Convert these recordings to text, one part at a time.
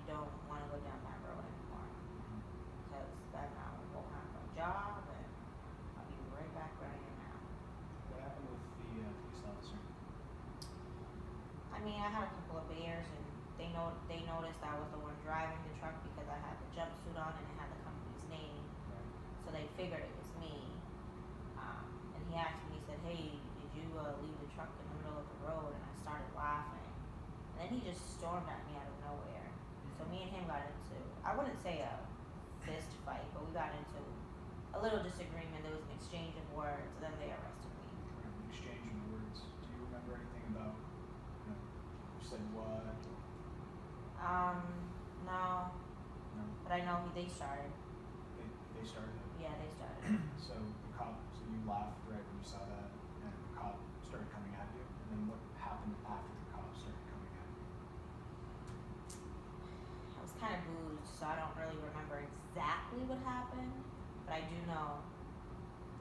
don't want to go down that road anymore. Because then I won't have a job and I'll be right back where I am now. What happened with the police officer? I mean, I had a couple of beers and they noticed I was the one driving the truck because I had the jumpsuit on and it had the company's name. Right. So they figured it was me. And he asked me, he said, hey, did you leave the truck in the middle of the road? And I started laughing. And then he just stormed at me out of nowhere. So me and him got into, I wouldn't say a fist fight, but we got into a little disagreement. There was an exchange of words, and then they arrested me. Right. Exchange of words. Do you remember anything about, who said what? No, No. but I know they started. They started it? Yeah, they started. So you laughed right when you saw that, and the cop started coming at you, and then what happened after the cop started coming at you? I was kind of boozed, so I don't really remember exactly what happened, but I do know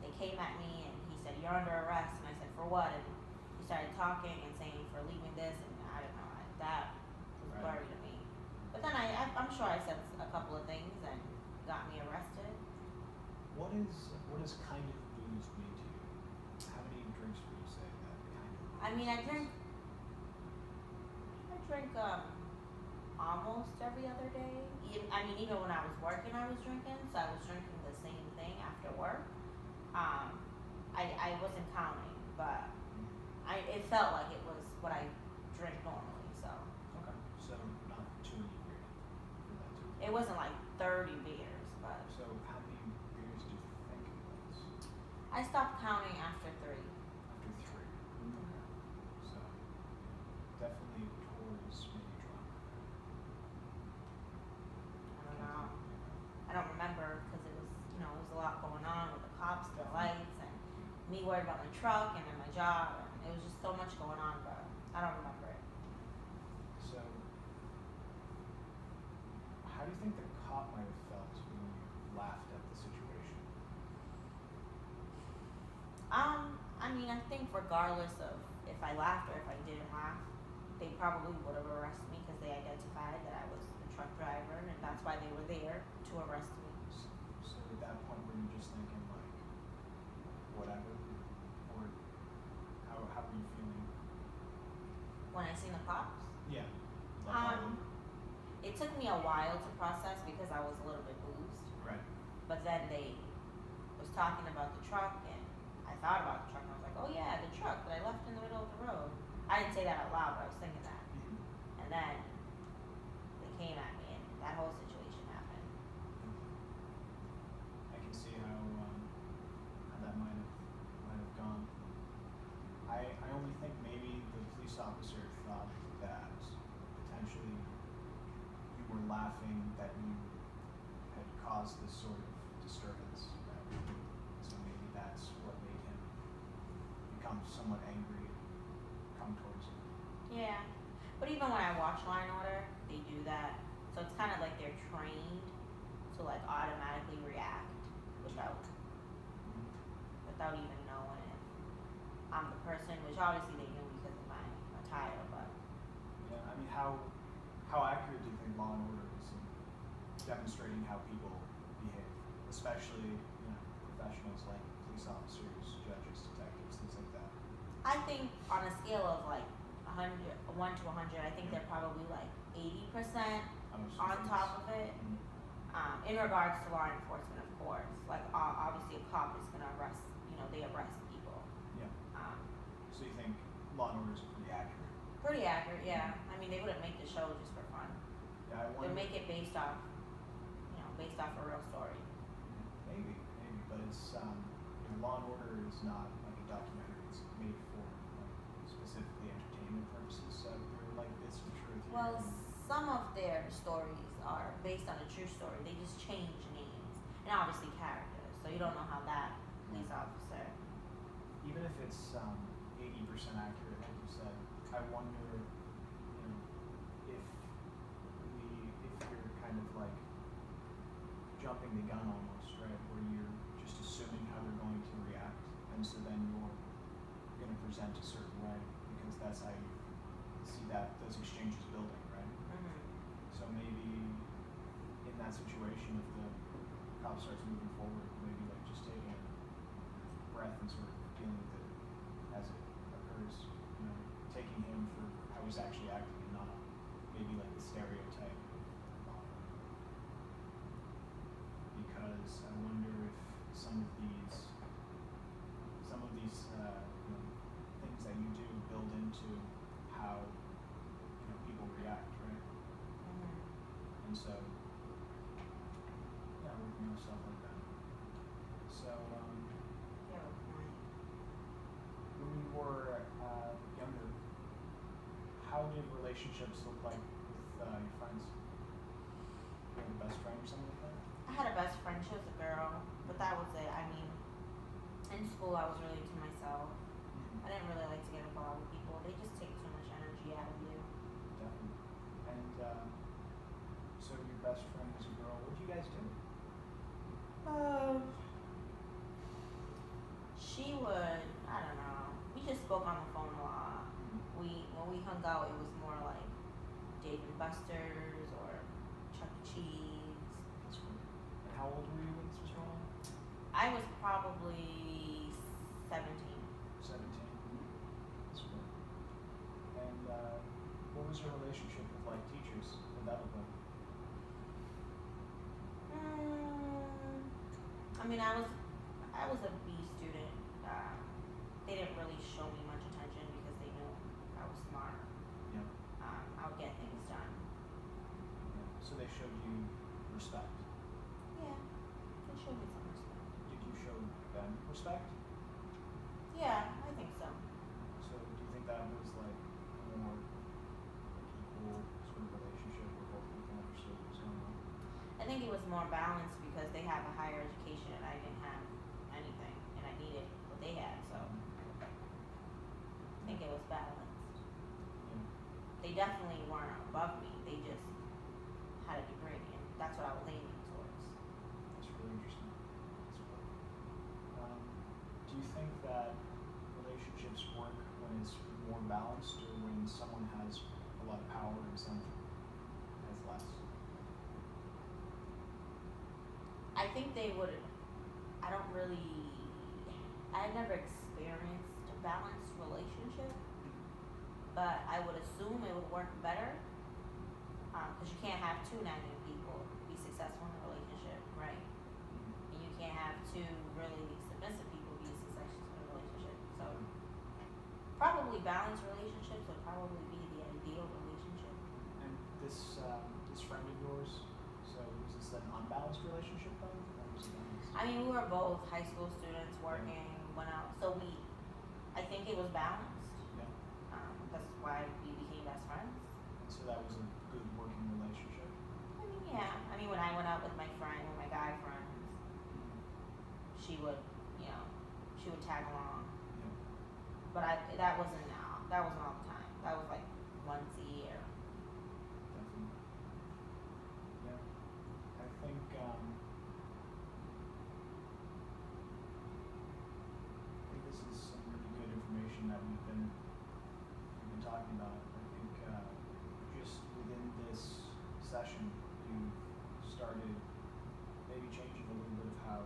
they came at me and he said, you're under arrest, and I said, for what? And he started talking and saying for leaving this, and I don't know, that was Right. blurry to me. But then I'm sure I said a couple of things and got me arrested. What does kind of booze mean to you? How many drinks would you say that kind of? I mean, I drink almost every other day. Even when I was working, I was drinking, so I was drinking the same thing after work. I wasn't counting, but it felt like it was what I drink normally. So Okay, so not too many beers for that too. it wasn't like 30 beers, but So how many beers do you think it was? I stopped counting after 3. After 3. Okay. So definitely towards maybe drunk. I don't know. I don't remember because it was a lot going on with the cops and the lights and me worried about my truck and then my job, and it was just so much going on, but I don't remember it. So how do you think the cop might have felt when you laughed at the situation? I think regardless of if I laughed or if I didn't laugh, they probably would have arrested me because they identified that I was the truck driver, and that's why they were there to arrest me. So at that point, were you just thinking like, whatever, or how were you feeling? When I seen the cops, Yeah. it took me a while to process because I was a little bit boozed. Right. But then they was talking about the truck, and I thought about the truck, and I was like, oh yeah, the truck that I left in the middle of the road. I didn't say that out loud, but I was thinking that. And then they came at me, and that whole situation happened. I can see how that might have gone. I only think maybe the police officer thought that potentially you were laughing that you had caused this sort of disturbance. Right? So maybe that's what made him become somewhat angry and come towards you. Yeah, but even when I watch Law and Order, they do that. So it's kind of like they're trained to like automatically react without even knowing if I'm the person, which obviously they knew because of my attire, but Yeah, I mean, how accurate do you think Law and Order is in demonstrating how people behave, especially professionals like police officers, judges, detectives, things like that? I think on a scale of like 100, 1 to 100, I think they're probably like 80% on top of it. In regards to law enforcement, of course, like obviously a cop is gonna arrest, they arrest people. Yeah. So you think Law and Order is pretty accurate? Pretty accurate, yeah. I mean, they wouldn't make the show just for fun. Yeah, They'd make it based off a real story. Maybe, but it's Law and Order is not like a documentary. It's made for specifically entertainment purposes. So they're like bits of truth. Well, some of their stories are based on a true story. They just change names and obviously characters. So you don't know how that police officer. Even if it's 80% accurate, like you said, I wonder, if you're kind of like jumping the gun almost, right? Where you're just assuming how they're going to react, and so then you're going to present a certain way because that's how you see those exchanges building, right? Mm-hmm. So maybe that situation, if the cop starts moving forward, maybe like just taking a breath and sort of dealing with it as it occurs, you know, taking him for how he's actually acting and not maybe like the stereotype of because I wonder if some of these you know, things that you do build into how you know people react, right? Mm-hmm. And so yeah, working on stuff like that. So You have a point. when you were younger, how did relationships look like with your friends? You had a best friend or something like that? I had a best friend, she was a girl, but that was it. I mean, in school I was really to myself. I didn't really like to get involved with people. They just take too much energy out of you. Definitely. And so your best friend was a girl. What did you guys do? She would, I don't know. We just spoke on the phone a lot. When we hung out, it was more like Dave and Buster's or Chuck E. Cheese. That's cool. And how old were you when this was going on? I was probably 17. 17. That's cool. And what was your relationship with like teachers? What did that look like? I mean, I was a B student. They didn't really show me much attention because they knew I was smart. Yeah. I would get things done. Yeah. So they showed you respect. Yeah, they showed me some respect. Did you show them respect? Yeah, I think so. So do you think that was like a more equal sort of relationship where both people understood what was going on? I think it was more balanced because they have a higher education and I didn't have anything, and I needed what they had. So I think it was balanced. Yeah. They definitely weren't above me. They just had a degree, and that's what I was leaning towards. That's really interesting. That's cool. Do you think that relationships work when it's more balanced or when someone has a lot of power and someone has less? I think they would. I don't really. I never experienced a balanced relationship, but I would assume it would work better. Because you can't have two nagging people be successful in a relationship, right? And you can't have two really submissive people be successful in a relationship. So probably balanced relationships would probably be the ideal relationship. And this friend of yours, so was this an unbalanced relationship then? Or was it balanced? I mean, we were both high school students working, went out, so I think it was balanced. Yeah. That's why we became best friends. And so that was a good working relationship. I mean, yeah. I mean, when I went out with my guy friends, she would tag along. Yeah. But that wasn't all the time. That was like once a year. Definitely. Yeah. I think this is some really good information that we've been talking about. I think just within this session, you've started maybe changing a little bit of how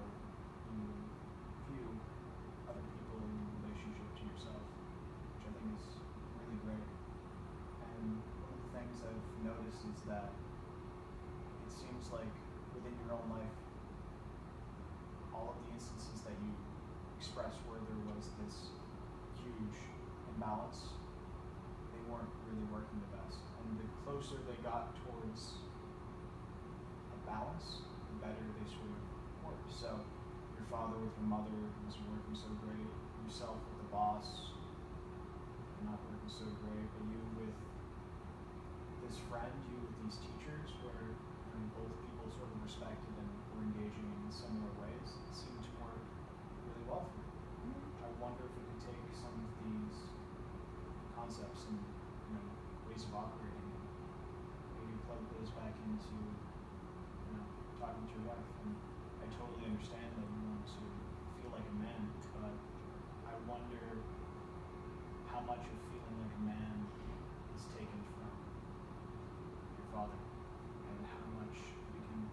you view other people in relationship to yourself, which I think is really great. And one of the things I've noticed is that it seems like within your own life, all of the instances that you expressed where there was this huge imbalance, they weren't really working the best. And the closer they got towards a balance, the better they sort of worked. So your father with your mother was working so great, yourself with the boss not working so great, but you with this friend, you with these teachers where both people sort of respected and were engaging in similar ways, it seemed to work really well for you. I wonder if we could take some of these concepts and ways of operating and maybe plug those back into talking to your wife. And I totally understand that you want to feel like a man, but I wonder how much of feeling like a man is taken from your father and how much we can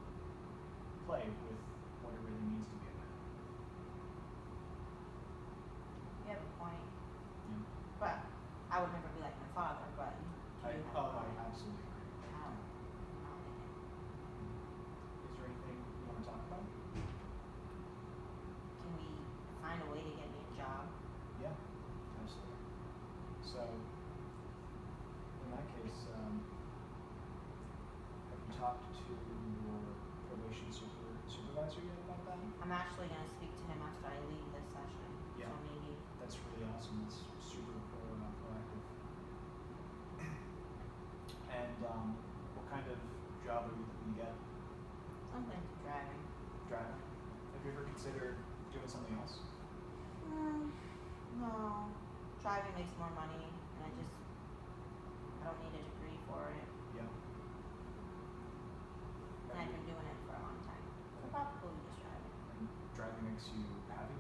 talked to your probation supervisor yet about that? I'm actually gonna speak to him after I leave this session, Yeah. so maybe, That's really awesome. That's super proactive. And what kind of job are you looking to get? something to driving. Driving? Have you ever considered doing something else? No, driving makes more money, and I don't need a degree for it, Yeah. and I've been doing it for a long time, so probably just driving. And driving makes you happy?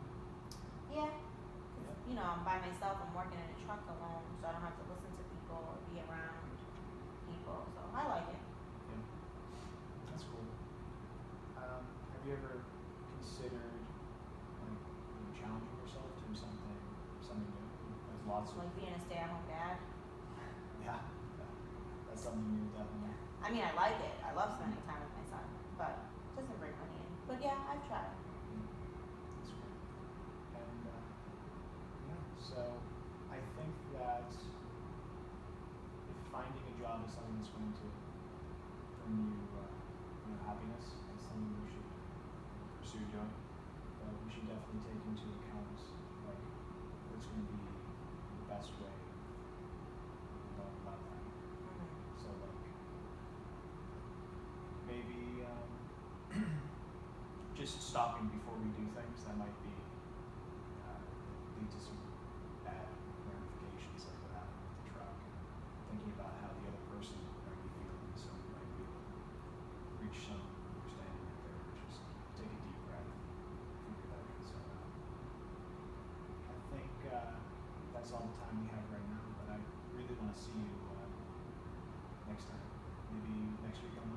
Yeah, 'cause, Yeah. you know, I'm by myself, I'm working in a truck alone, so I don't have to listen to people or be around people, so I like it. Yeah. That's cool. Have you ever considered like challenging yourself to do something new? There's lots of Like being a stay-at-home dad. yeah. That's something new definitely. I mean, I like it. I love spending time with my son, but it doesn't bring money in. But yeah, I've tried. That's great. And yeah, so I think that if finding a job is something that's going to bring you, happiness, it's something we should pursue doing. But we should definitely take into account like what's going to be the best way of going about that. So like maybe just stopping before we do things that might be lead to some bad ramifications like what happened with the truck. Thinking about how the other person might be feeling, so we might be able to reach some understanding right there. Just take a deep breath, figure that concern out. I think that's all the time we have right now, but I really want to see you next time. Maybe next week on